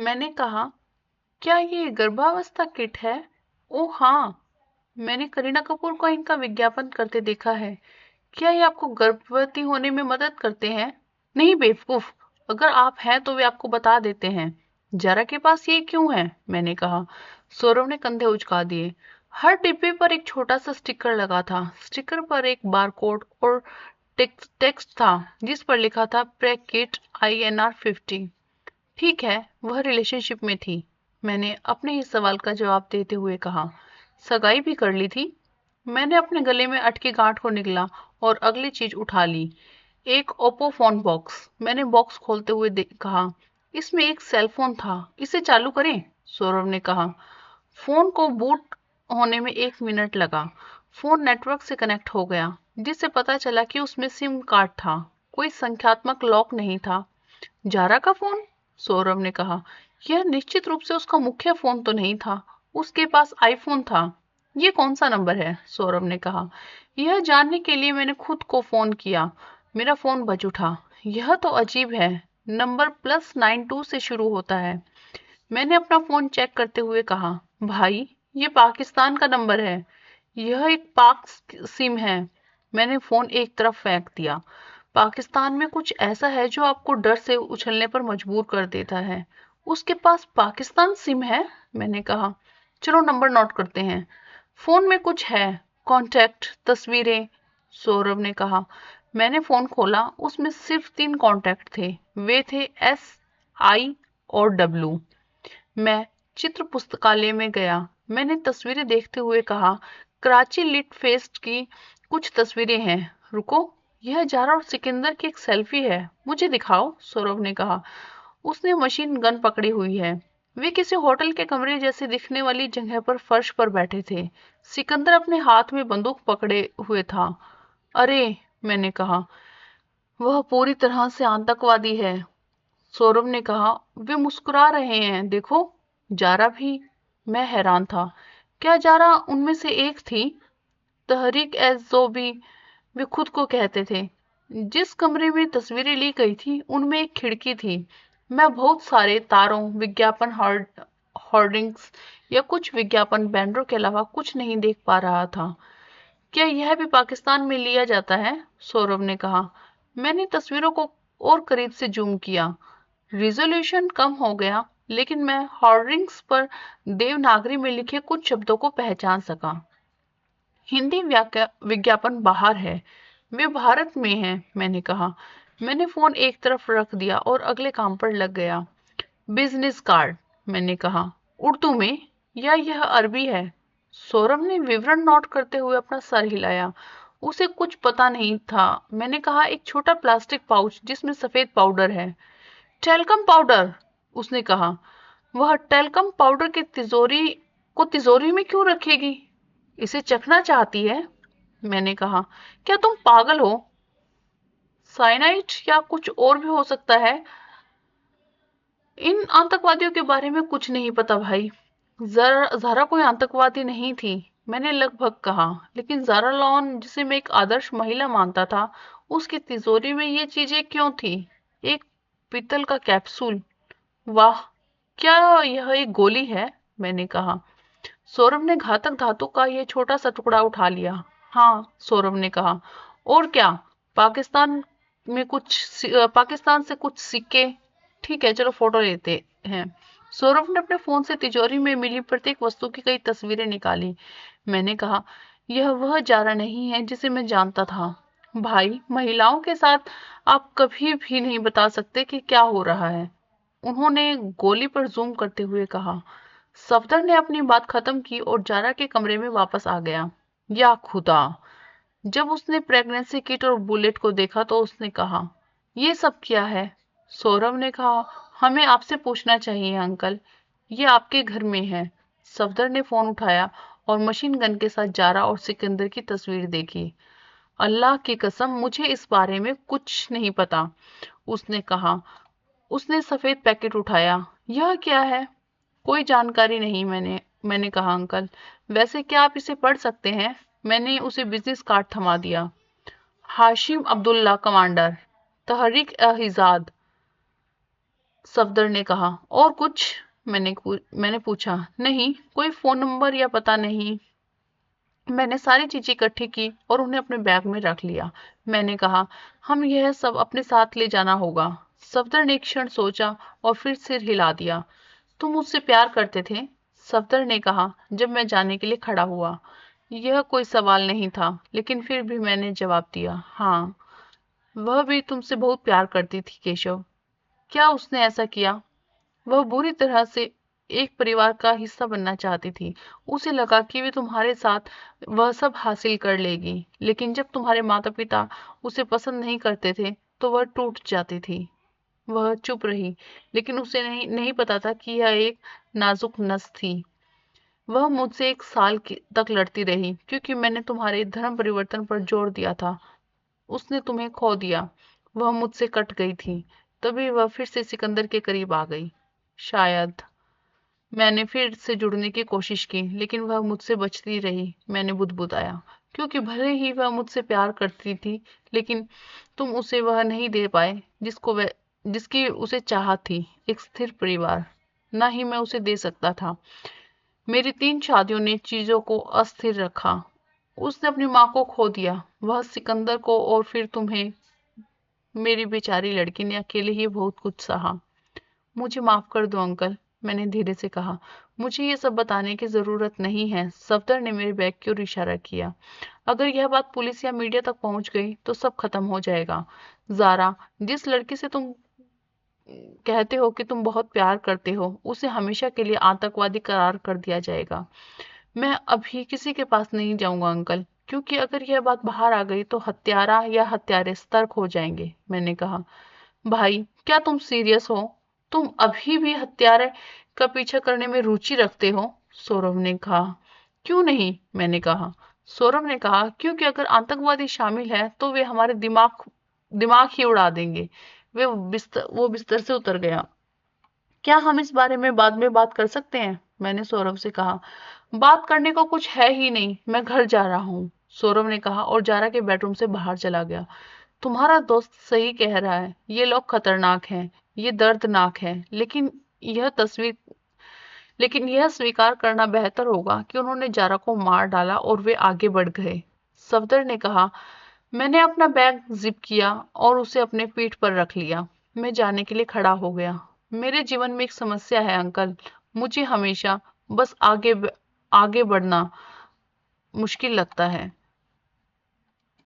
मैंने कहा, क्या ये गर्भावस्था किट है? ओह हाँ, मैंने करीना कपूर को इनका विज्ञापन करते देखा है। क्या ये आपको गर्भवती होने में मदद करते हैं? नहीं बेवकूफ, अगर आप हैं तो वे आपको बता देते हैं। जरा के पास ये क्यों है? मैंने कहा। सौरभ ने कंधे उचका दिए। हर डिब्बे पर एक छोटा सा स्टिकर लगा था। स्टिकर पर एक बारकोड और टेक्स्ट था जिस पर लिखा था प्रेग किट INR 50। ठीक है, वह रिलेशनशिप में थी। मैंने अपने ही सवाल का जवाब देते हुए कहा। सगाई भी कर ली थी? मैंने अपने गले में अटकी गांठ को निगला और अगली चीज उठा ली। एक ओप्पो फोन बॉक्स। मैंने बॉक्स खोलते हुए कहा, इसमें एक सेल फोन था, इसे चालू करें? सौरभ ने कहा। फोन को बूट होने में 1 मिनट लगा। फोन नेटवर्क से कनेक्ट हो गया, जिससे पता चला कि उसमें सिम कार्ड था। कोई संख्यात्मक लॉक नहीं था। जारा का फोन? सौरभ ने कहा। यह निश्चित रूप से उसका मुख्य फोन तो नहीं था। उसके पास आईफोन था। ये कौन सा नंबर है? सौरभ ने कहा। यह जानने के लिए मैंने खुद को फोन किया। मेरा फोन बज उठा। यह तो अजीब है, नंबर +92 से शुरू होता है। मैंने अपना फोन चेक करते हुए कहा, भाई ये पाकिस्तान का नंबर है। यह एक पाक सिम है। मैंने फोन एक तरफ फेंक दिया। पाकिस्तान में कुछ ऐसा है जो आपको डर से उछलने पर मजबूर कर देता है। उसके पास पाकिस्तान सिम है? मैंने कहा। चलो नंबर नोट करते हैं। फोन में कुछ है, कॉन्टैक्ट, तस्वीरें। सौरभ ने कहा। मैंने फोन खोला, उसमें सिर्फ 3 कॉन्टैक्ट थे। वे थे SI और W। मैं चित्र पुस्तकालय में गया। मैंने तस्वीरें देखते हुए कहा, कराची लिट फेस्ट की कुछ तस्वीरें हैं। रुको, यह जारा और सिकंदर की एक सेल्फी है, मुझे दिखाओ, सौरभ ने कहा। उसने मशीन गन पकड़ी हुई है। वे किसी होटल के कमरे जैसे दिखने वाली जगह पर फर्श पर बैठे थे। सिकंदर अपने हाथ में बंदूक पकड़े हुए था। अरे, मैंने कहा, वह पूरी तरह से आतंकवादी है। सौरभ ने कहा। वे मुस्कुरा रहे हैं, देखो। जारा भी। मैं हैरान था। क्या जारा उनमें से एक थी? तहरीक एज जो भी वे खुद को कहते थे। जिस कमरे में तस्वीरें ली गई थी उनमें एक खिड़की थी। मैं बहुत सारे तारों, विज्ञापन होर्डिंग्स या कुछ विज्ञापन बैनरों के अलावा कुछ नहीं देख पा रहा था। क्या यह भी पाकिस्तान में लिया जाता है? सौरभ ने कहा। मैंने तस्वीरों को और करीब से जूम किया। रिजोल्यूशन कम हो गया, लेकिन मैं होर्डिंग्स पर देवनागरी में लिखे कुछ शब्दों को पहचान सका। हिंदी विज्ञापन बाहर है, वे भारत में हैं। मैंने कहा। मैंने फोन एक तरफ रख दिया और अगले काम पर लग गया। बिजनेस कार्ड, मैंने कहा। उर्दू में, या यह अरबी है? सौरभ ने विवरण नोट करते हुए अपना सर हिलाया। उसे कुछ पता नहीं था। मैंने कहा, एक छोटा प्लास्टिक पाउच जिसमें सफेद पाउडर है। टेल्कम पाउडर, उसने कहा। वह टेल्कम पाउडर की तिजोरी में क्यों रखेगी? इसे चखना चाहती है? मैंने कहा। क्या तुम पागल हो? साइनाइड या कुछ और भी हो सकता है। इन आतंकवादियों के बारे में कुछ नहीं पता भाई। ज़ारा कोई आतंकवादी नहीं थी, मैंने लगभग कहा। लेकिन ज़ारा लॉन, जिसे मैं एक आदर्श महिला मानता था, उसकी तिजोरी में ये चीजें क्यों थी? एक पीतल का कैप्सूल। वाह, क्या यह एक गोली है? मैंने कहा। सौरभ ने घातक धातु का यह छोटा सा टुकड़ा उठा लिया। हाँ, सौरभ ने कहा। और क्या? पाकिस्तान पाकिस्तान से कुछ सिक्के। ठीक है, चलो फोटो लेते हैं। सौरभ ने अपने फोन से तिजोरी में मिली प्रत्येक वस्तु की कई तस्वीरें निकाली। मैंने कहा, यह वह जारा नहीं है जिसे मैं जानता था। भाई, महिलाओं के साथ आप कभी भी नहीं बता सकते कि क्या हो रहा है, उन्होंने गोली पर जूम करते हुए कहा। सफदर ने अपनी बात खत्म की और जारा के कमरे में वापस आ गया। या खुदा! जब उसने प्रेगनेंसी किट और बुलेट को देखा तो उसने कहा, ये सब क्या है? सौरभ ने कहा, हमें आपसे पूछना चाहिए अंकल, ये आपके घर में है। सफदर ने फोन उठाया और मशीन गन के साथ जारा और सिकंदर की तस्वीर देखी। अल्लाह की कसम, मुझे इस बारे में कुछ नहीं पता, उसने कहा। उसने सफेद पैकेट उठाया। यह क्या है? कोई जानकारी नहीं। मैंने कहा, अंकल, वैसे क्या आप इसे पढ़ सकते हैं? मैंने उसे बिजनेस कार्ड थमा दिया। हाशिम अब्दुल्ला, कमांडर, तहरीक-ए-हिजाद। सफदर ने कहा। और कुछ? मैंने पूछा। नहीं, कोई फोन नंबर या पता नहीं। मैंने सारी चीजें इकट्ठी की और उन्हें अपने बैग में रख लिया। मैंने कहा, हम यह सब अपने साथ ले जाना होगा। सफदर ने एक क्षण सोचा और फिर सिर हिला दिया। तुम मुझसे प्यार करते थे? सफदर ने कहा जब मैं जाने के लिए खड़ा हुआ। यह कोई सवाल नहीं था, लेकिन फिर भी मैंने जवाब दिया, हाँ। वह भी तुमसे बहुत प्यार करती थी केशव। क्या उसने ऐसा किया? वह बुरी तरह से एक परिवार का हिस्सा बनना चाहती थी। उसे लगा कि वे तुम्हारे साथ वह सब हासिल कर लेगी, लेकिन जब तुम्हारे माता पिता उसे पसंद नहीं करते थे तो वह टूट जाती थी। वह चुप रही, लेकिन उसे नहीं नहीं पता था कि यह एक नाजुक नस थी। वह मुझसे 1 साल तक लड़ती रही, क्योंकि मैंने तुम्हारे धर्म परिवर्तन पर जोर दिया था। उसने तुम्हें खो दिया। वह मुझसे कट गई थी। तभी वह फिर से सिकंदर के करीब आ गई। शायद मैंने फिर से जुड़ने की कोशिश की, लेकिन वह मुझसे बचती रही। मैंने बुदबुदाया, क्योंकि भले ही वह मुझसे प्यार करती थी, लेकिन तुम उसे वह नहीं दे पाए जिसकी उसे चाहत थी, एक स्थिर परिवार। ना ही मैं उसे दे सकता था। मेरी 3 शादियों ने चीजों को अस्थिर रखा। उसने अपनी माँ को खो दिया, वह सिकंदर को, और फिर तुम्हें। मेरी बेचारी लड़की ने अकेले ही बहुत कुछ सहा। मुझे माफ कर दो अंकल, मैंने धीरे से कहा। मुझे ये सब बताने की जरूरत नहीं है। सफदर ने मेरे बैग की ओर इशारा किया। अगर यह बात पुलिस या मीडिया तक पहुंच गई तो सब खत्म हो जाएगा। जारा, जिस लड़की से तुम कहते हो कि तुम बहुत प्यार करते हो, उसे हमेशा के लिए आतंकवादी करार कर दिया जाएगा। मैं अभी किसी के पास नहीं जाऊंगा अंकल, क्योंकि अगर यह बात बाहर आ गई तो हत्यारा या हत्यारे सतर्क हो जाएंगे। मैंने कहा, भाई क्या तुम सीरियस हो? तुम अभी भी हत्यारे का पीछा करने में रुचि रखते हो? सौरभ ने कहा। क्यों नहीं? मैंने कहा। सौरभ ने कहा, क्योंकि अगर आतंकवादी शामिल है तो वे हमारे दिमाग दिमाग ही उड़ा देंगे। वो बिस्तर से उतर गया। क्या हम इस बारे में बाद में बात कर सकते हैं? मैंने सौरभ से कहा। बात करने को कुछ है ही नहीं, मैं घर जा रहा हूँ, सौरभ ने कहा और जारा के बेडरूम से बाहर चला गया। तुम्हारा दोस्त सही कह रहा है, ये लोग खतरनाक हैं, ये दर्दनाक है, लेकिन यह स्वीकार करना बेहतर होगा कि उन्होंने जारा को मार डाला और वे आगे बढ़ गए। सफदर ने कहा। मैंने अपना बैग जिप किया और उसे अपने पीठ पर रख लिया। मैं जाने के लिए खड़ा हो गया। मेरे जीवन में एक समस्या है अंकल। मुझे हमेशा बस आगे बढ़ना मुश्किल लगता है।